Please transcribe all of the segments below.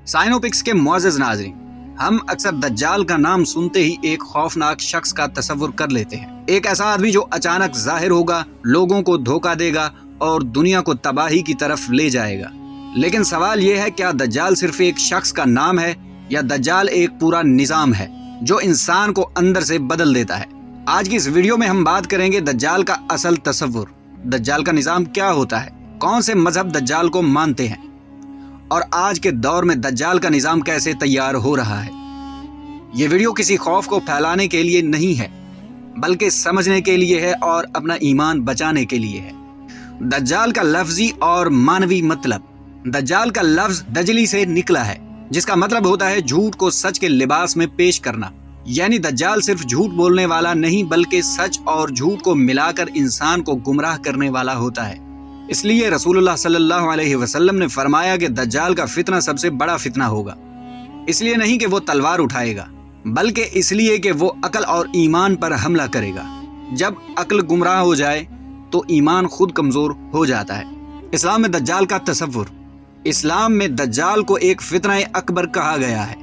साइनोपिक्स के मुअज़्ज़ज़ नाज़रीन, हम अक्सर दज्जाल का नाम सुनते ही एक खौफनाक शख्स का तसव्वुर कर लेते हैं। एक ऐसा आदमी जो अचानक जाहिर होगा, लोगों को धोखा देगा और दुनिया को तबाही की तरफ ले जाएगा। लेकिन सवाल यह है, क्या दज्जाल सिर्फ एक शख्स का नाम है या दज्जाल एक पूरा निज़ाम है जो इंसान को अंदर से बदल देता है? आज की इस वीडियो में हम बात करेंगे दज्जाल का असल तसव्वुर, दज्जाल का निज़ाम क्या होता है, कौन से मजहब दज्जाल को मानते हैं और आज के दौर में दज्जाल का निज़ाम कैसे तैयार हो रहा है। ये वीडियो किसी खौफ को फैलाने के लिए नहीं है, बल्कि समझने के लिए है और अपना ईमान बचाने के लिए है। दज्जाल का लफ्जी और मानवी मतलब। दज्जाल का लफ्ज दजली से निकला है, जिसका मतलब होता है झूठ को सच के लिबास में पेश करना। यानी दज्जाल सिर्फ झूठ बोलने वाला नहीं, बल्कि सच और झूठ को मिलाकर इंसान को गुमराह करने वाला होता है। इसलिए रसूलुल्लाह सल्लल्लाहु अलैहि वसल्लम ने फरमाया कि दज्जाल का फितना सबसे बड़ा फितना होगा। इसलिए नहीं कि वो तलवार उठाएगा, बल्कि इसलिए कि वो अक्ल और ईमान पर हमला करेगा। जब अक्ल गुमराह हो जाए तो ईमान खुद कमजोर हो जाता है। इस्लाम में दज्जाल का तसव्वुर। इस्लाम में दज्जाल को एक फितना अकबर कहा गया है।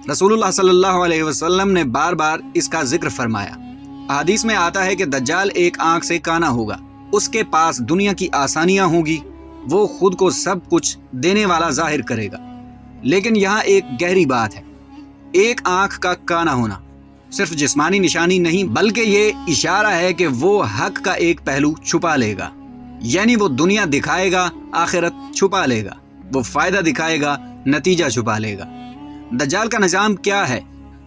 रसूलुल्लाह सल्लल्लाहु अलैहि वसल्लम ने बार बार इसका जिक्र फरमाया। हदीस में आता है कि दज्जाल एक आंख से काना होगा, उसके पास दुनिया की आसानियां होगी, वो खुद को सब कुछ देने वाला जाहिर करेगा। लेकिन यहाँ एक गहरी बात है, एक आंख का काना होना सिर्फ जिस्मानी निशानी नहीं, बल्कि ये इशारा है कि वो हक का एक पहलू छुपा लेगा। यानी वो दुनिया दिखाएगा, आखिरत छुपा लेगा, वो फायदा दिखाएगा, नतीजा छुपा लेगा। दज्जाल का निज़ाम क्या है?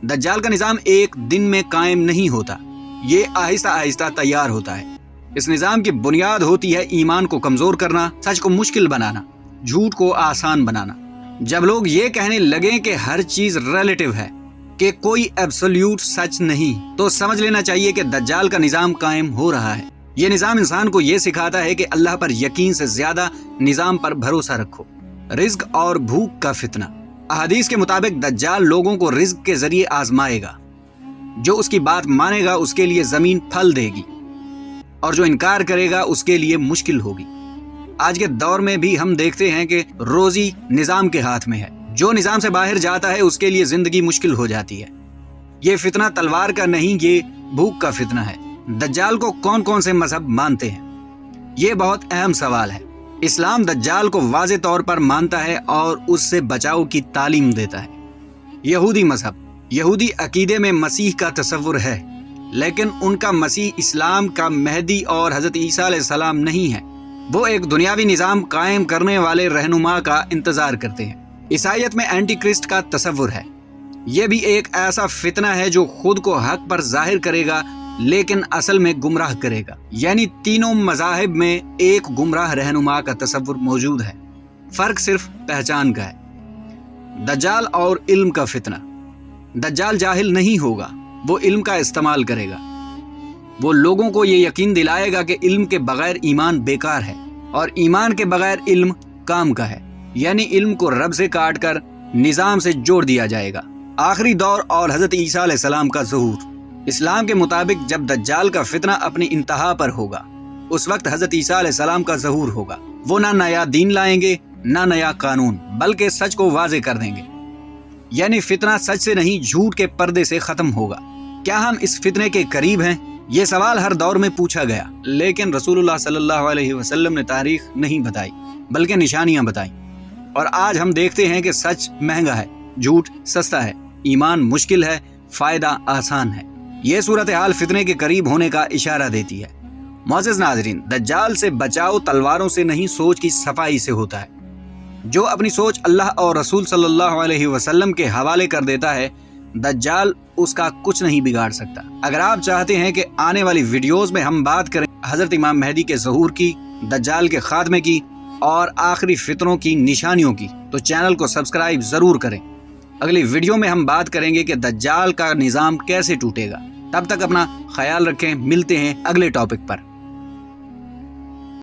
दज्जाल का निज़ाम एक दिन में कायम नहीं होता, ये आहिस्ता आहिस्ता तैयार होता है। इस निज़ाम की बुनियाद होती है ईमान को कमजोर करना, सच को मुश्किल बनाना, झूठ को आसान बनाना। जब लोग ये कहने लगे कि हर चीज रिलेटिव है, कि कोई एब्सोल्यूट सच नहीं, तो समझ लेना चाहिए कि दज्जाल का निज़ाम कायम हो रहा है। ये निज़ाम इंसान को ये सिखाता है कि अल्लाह पर यकीन से ज्यादा निज़ाम पर भरोसा रखो। रिज्क और भूख का फितना। अहादीस के मुताबिक दज्जाल लोगों को रिज्क के जरिए आजमाएगा। जो उसकी बात मानेगा उसके लिए जमीन फल देगी, और जो इनकार करेगा उसके लिए मुश्किल होगी। आज के दौर में भी हम देखते हैं कि रोजी निज़ाम के हाथ में है। जो निज़ाम से बाहर जाता है उसके लिए जिंदगी मुश्किल हो जाती है। ये फितना तलवार का नहीं, ये भूख का फितना है। दज्जाल को कौन कौन से मजहब मानते हैं? ये बहुत अहम सवाल है। इस्लाम दज्जाल को वाज़े तौर पर मानता है और उससे बचाव की तालीम देता है। यहूदी मजहब। यहूदी अकीदे में मसीह का तसव्वुर है, लेकिन उनका मसीह इस्लाम का मेहदी और हजरत ईसा अलैहिस्सलाम नहीं है। वो एक दुनियावी निज़ाम कायम करने वाले रहनुमा का इंतजार करते हैं। ईसाईयत में एंटी क्रिस्ट का तसव्वुर है। ये भी एक ऐसा फितना है जो खुद को हक पर जाहिर करेगा, लेकिन असल में गुमराह करेगा। यानी तीनों मज़ाहिब में एक गुमराह रहनुमा का तसव्वुर मौजूद है, फर्क सिर्फ पहचान का है। दज्जाल और इल्म का फितना। दज्जाल जाहिल नहीं होगा, वो इल्म का इस्तेमाल करेगा। वो लोगों को ये यकीन दिलाएगा कि इल्म के बगैर ईमान बेकार है और ईमान के बगैर इल्म काम का है। यानी इल्म को रब से काट कर निज़ाम से जोड़ दिया जाएगा। आखिरी दौर और हजरत ईसा अलैहिस्सलाम का ज़हूर। इस्लाम के मुताबिक जब दज्जाल का फितना अपनी इंतहा पर होगा, उस वक्त हजरत ईसा अलैहिस्सलाम का ज़हूर होगा। वो ना नया दीन लाएंगे, ना नया कानून, बल्कि सच को वाज़े कर देंगे। यानी फितना सच से नहीं, झूठ के पर्दे से खत्म होगा। क्या हम इस फितने के करीब हैं? ये सवाल हर दौर में पूछा गया, लेकिन रसूलुल्लाह सल्लल्लाहु अलैहि वसल्लम ने तारीख नहीं बताई, बल्कि निशानियां बताई। और आज हम देखते हैं कि सच महंगा है, झूठ सस्ता है, ईमान मुश्किल है, फायदा आसान है। ये सूरत हाल फितने के करीब होने का इशारा देती है। मुअज़्ज़ज़ नाज़रीन, दज्जाल से बचाव तलवारों से नहीं, सोच की सफाई से होता है। जो अपनी सोच अल्लाह और रसूल सल्लल्लाहु अलैहि वसल्लम के हवाले कर देता है, दज्जाल उसका कुछ नहीं बिगाड़ सकता। अगर आप चाहते हैं कि आने वाली वीडियोस में हम बात करें हजरत इमाम मेहदी के ज़हूर की, दज्जाल के खात्मे की और आखिरी फितनों की निशानियों की, तो चैनल को सब्सक्राइब जरूर करें। अगली वीडियो में हम बात करेंगे कि दज्जाल का निज़ाम कैसे टूटेगा। तब तक अपना ख्याल रखें, मिलते हैं अगले टॉपिक पर।